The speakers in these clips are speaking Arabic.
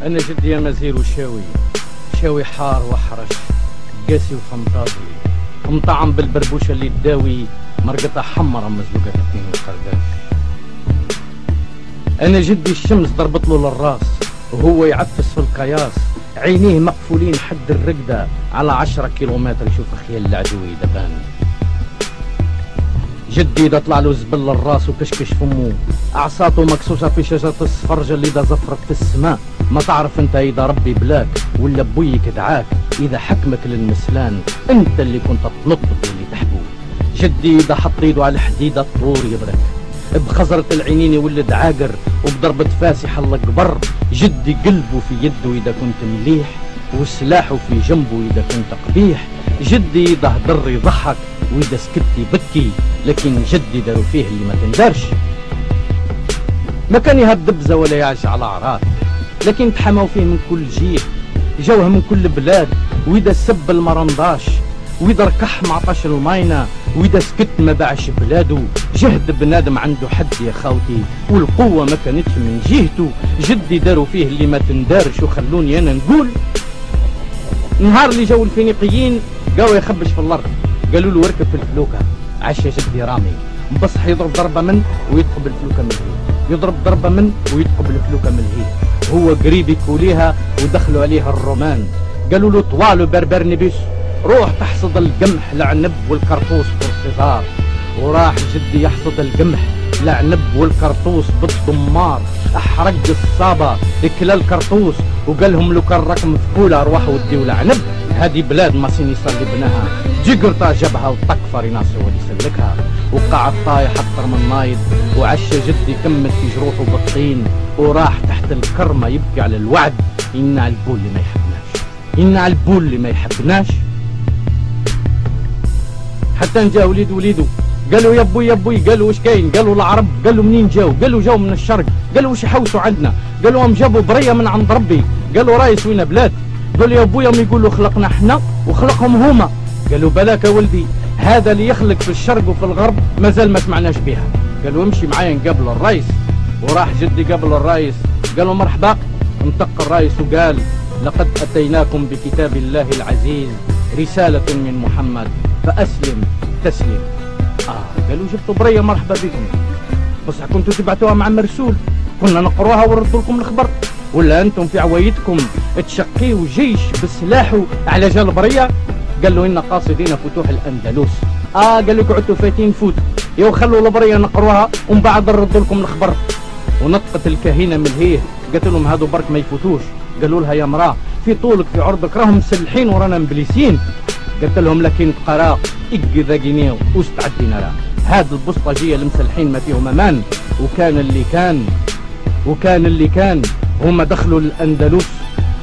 أنا جدي يا مزير وشاوي، شاوي حار وحرش، قاسي وفنطاطي، مطعم بالبربوشة اللي تداوي مرقطة حمرة مزلوقة كتين وقرداش. أنا جدي الشمس ضربت له للراس وهو يعفس في القياس، عينيه مقفولين حد الرقدة على 10 كيلومتر يشوف خيال العدو دبان. جدي دا طلع له زبل للراس وكشكش فمه، اعصاته مكسوسه في شجره السفرجه اللي دا زفرت في السماء. ما تعرف انت اذا ربي بلاك ولا بويك دعاك، اذا حكمك للمسلان انت اللي كنت تنطط اللي تحبوه. جدي دا حط ايده على الحديده الطور يبرك، بخزرة العينين يولد عاقر وبضربة فاسحة الله قبر. جدي قلبه في يده اذا كنت مليح وسلاحه في جنبه اذا كنت قبيح. جدي اذا هضر يضحك واذا سكت يبكي، لكن جدي داروا فيه اللي ما تندارش. ما كان يهب دبزه ولا يعش على اعراض، لكن تحموا فيه من كل جهه، جوه من كل بلاد. واذا سب المرنداش واذا ركح ما عطاش الماينه، واذا سكت ما باعش بلاده. جهد بنادم عنده حد يا خاوتي، والقوه ما كانتش من جهته. جدي داروا فيه اللي ما تندارش، وخلوني انا نقول. نهار اللي جاوا الفينيقيين قاو يخبش في الارض، قالوا له اركب في الفلوكه. عشا جدي رامي بصح يضرب ضربه من ويثقب الفلوكه من هي، يضرب ضربه من ويثقب الفلوكه من هي. هو قريب يكوليها ودخلوا عليها الرومان، قالوا له طوالو بربر نبيس، روح تحصد القمح العنب والكرطوس في الخضار. وراح جدي يحصد القمح العنب والكرطوس بالضمار، احرق الصابه كلا الكرطوس، وقال لهم لو كان راكم في كولا روحوا وديوا العنب. هذه بلاد ما سيني صار بناها، جقرطة جابها وطق فريناس هو اللي سلكها. وقعد طايح اكثر من نايض، وعشى جدي كمل في جروحه بالطين، وراح تحت الكرمه يبكي على الوعد. إنا البول اللي ما يحبناش، إنا البول اللي ما يحبناش. حتى جا وليده قالوا يا ابوي يا ابوي، قالوا واش كاين؟ قالوا العرب. قالوا منين جاوا؟ قالوا جاوا من الشرق. قالوا واش يحوسوا عندنا؟ قالوا هم جابوا بريه من عند ربي. قالوا رايس وين بلاد؟ قالوا يا ابويا هم يقولوا خلقنا احنا وخلقهم هما. قالوا بلاك يا ولدي، هذا اللي يخلق في الشرق وفي الغرب مازال ما سمعناش بها. قالوا امشي معايا نقابل الرايس. وراح جدي قابل الرايس، قالوا مرحبا. انطق الرايس وقال لقد اتيناكم بكتاب الله العزيز رساله من محمد فاسلم تسلم. قالوا جبتوا بريه مرحبا بكم، بصح كنتوا تبعتوها مع مرسول، كنا نقروها ونردوا لكم الخبر، ولا انتم في عوايدكم تشقيوا جيش بسلاحه على جال بريه؟ قالوا إن قاصدين فتوح الأندلس. قالوا قعدتوا فايتين فوت، يو خلوا البريه نقروها ومن بعد نردوا لكم الخبر. ونطقت الكاهنه من هيه قالت لهم هادو برك ما يفوتوش. قالوا لها يا مراه في طولك في عرضك راهم مسلحين ورانا مبليسين. قالت لهم لكن قراء إذا جينيو واستعدينا لها. هاد البسطجيه المسلحين ما فيهم امان. وكان اللي كان هما دخلوا للأندلس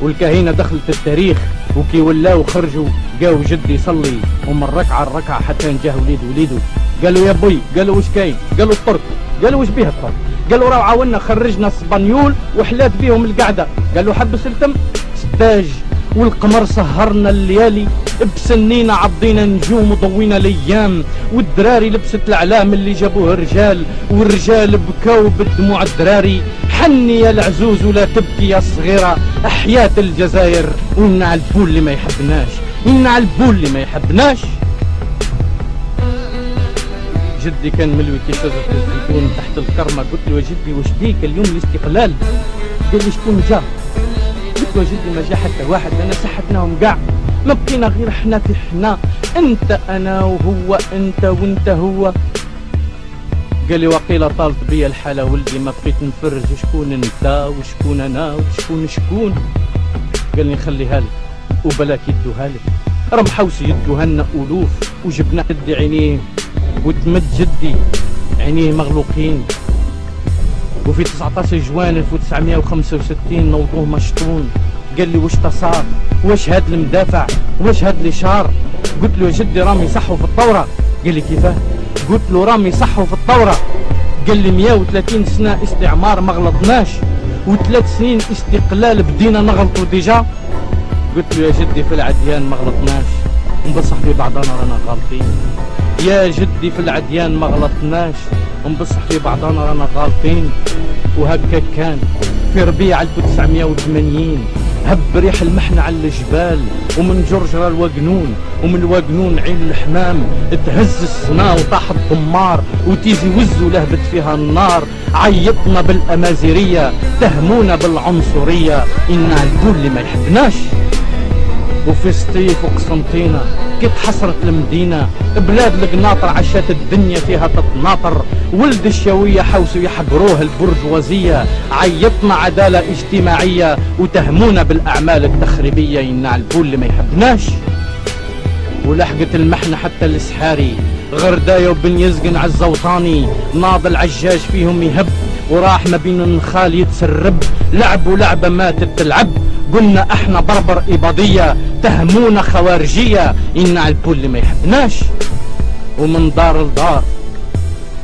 والكاهنه دخلت التاريخ، وكي ولاو خرجوا جاو جدي يصلي ومن ركعه لركعه حتى جاه وليده. قالوا يا بوي، قالوا واش كاين؟ قالوا الطرق. قالوا واش بيه الطرق؟ قالوا راه عاونا خرجنا السبانيول وحلات بيهم القعده. قالوا حبس التم ستاج والقمر سهرنا الليالي، بسنينا عضينا نجوم وضوينا الايام، والدراري لبست الاعلام اللي جابوه الرجال، والرجال بكاو بالدموع الدراري. حني يا العزوز ولا تبكي يا الصغيره، احياء الجزائر ومنع البول اللي ما يحبناش، يمنع البول اللي ما يحبناش. جدي كان ملوي كي شجره الزيتون تحت الكرمه. قلت له يا جدي واش بيك اليوم الاستقلال؟ قال لي شكون جا؟ قلت له يا جدي ما جا حتى واحد، انا سحبناهم كاع، ما بقينا غير احنا في احنا، انت انا وهو، انت وانت هو. قال لي وقيله طالت بيا الحاله ولدي، ما بقيت نفرج شكون انت وشكون انا وشكون. قال لي نخليها لك وبلاك يدوها لك. راه محوسي يدوها لنا الوف، وجبنا جدي عينيه وتمد جدي عينيه مغلوقين. وفي 19 جوان 1965 نوضوه مشطون. قال لي واش تصار؟ واش هاد المدافع؟ واش هاد اللي شار؟ قلت له يا جدي راهم يصحوا في الثوره. قال لي كيفاه؟ قلت له راهم يصحوا في الثوره. قال لي 130 سنه استعمار ما غلطناش، و3 سنين استقلال بدينا نغلطوا ديجا. قلت له يا جدي في العديان ما غلطناش، نبصح في بعضنا رانا غالطين. يا جدي في العديان ما غلطناش، نبصح في بعضنا رانا غالطين. وهكا كان في ربيع 1980 هب ريح المحنة على الجبال، ومن جرجرة الوقنون، ومن الوقنون عين الحمام تهز السماء وطاح الدمار، وتيزي وزو لهبت فيها النار. عيطنا بالأمازيغية، تهمونا بالعنصرية، إنا الكل اللي ما يحبناش. وفي سطيف وقسنطينة كي تحصرت المدينة، بلاد القناطر عشات الدنيا فيها تتناطر، ولد الشاوية حوسوا يحقروه البرجوازية. عيطنا عدالة اجتماعية، وتهمونا بالأعمال التخريبية، إنا الكل اللي ما يحبناش. ولحقت المحنة حتى الاسحاري، غرداية وبن يزقن عالزوطاني، ناض العجاج فيهم يهب، وراح ما بين النخال يتسرب. لعبوا لعبة ماتت تلعب، قلنا احنا بربر إباضية، تهمونا خوارجية، إنا الكل اللي ما يحبناش. ومن دار لدار،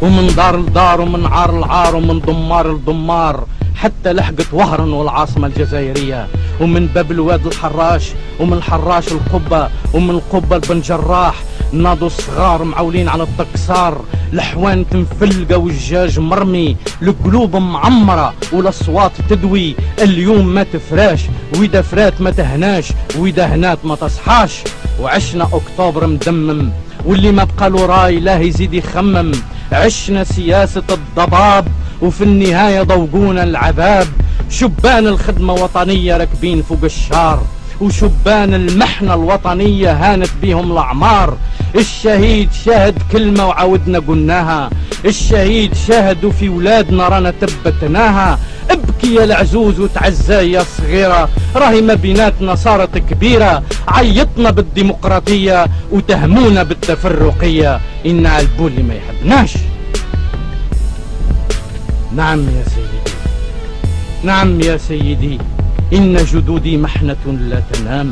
ومن دار لدار، ومن عار لعار، ومن دمار لدمار، حتى لحقت وهران والعاصمة الجزائرية. ومن باب الواد الحراش، ومن الحراش القبة، ومن القبة لبن جراح، ناضوا الصغار معولين على التكسار. الحوان تنفلقة والجاج مرمي، القلوب معمرة والاصوات تدوي. اليوم ما تفراش، واذا فرات ما تهناش، واذا هنات ما تصحاش. وعشنا اكتوبر مدمم، واللي ما بقى له راي لا يزيد يخمم. عشنا سياسة الضباب، وفي النهاية ضوقونا العذاب. شبان الخدمة وطنية راكبين فوق الشار، وشبان المحنة الوطنية هانت بيهم الأعمار. الشهيد شاهد كلمة وعاودنا قلناها، الشهيد شاهد وفي ولادنا رانا تبتناها. ابكي يا العزوز وتعزاي يا صغيرة، راهي ما بيناتنا صارت كبيرة. عيطنا بالديمقراطية، وتهمونا بالتفرقية، إنا الكل اللي ما يحبناش. نعم يا سيدي، نعم يا سيدي، إن جدودي محنة لا تنام.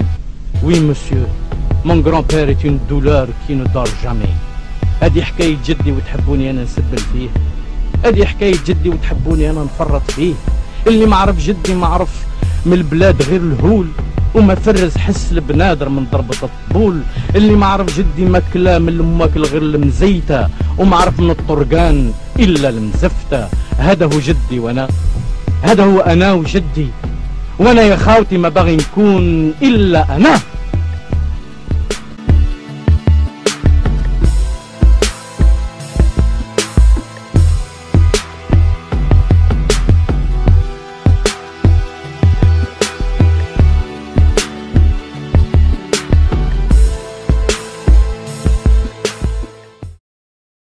وي مسيو، مون غران بير est une douleur qui ne dort jamais. هذه حكاية جدي وتحبوني أنا نسبل فيه، هذه حكاية جدي وتحبوني أنا نفرط فيه. اللي ما عرف جدي ما عرف من البلاد غير الهول، وما فرز حس البنادر من ضربة الطبول. اللي ما عرف جدي ما كلا من الماكل غير المزيتة، وما عرف من الطرقان إلا المزفتة. هذا هو جدي وأنا، هذا هو أنا وجدي، وأنا يا خاوتي ما باغي نكون إلا أنا.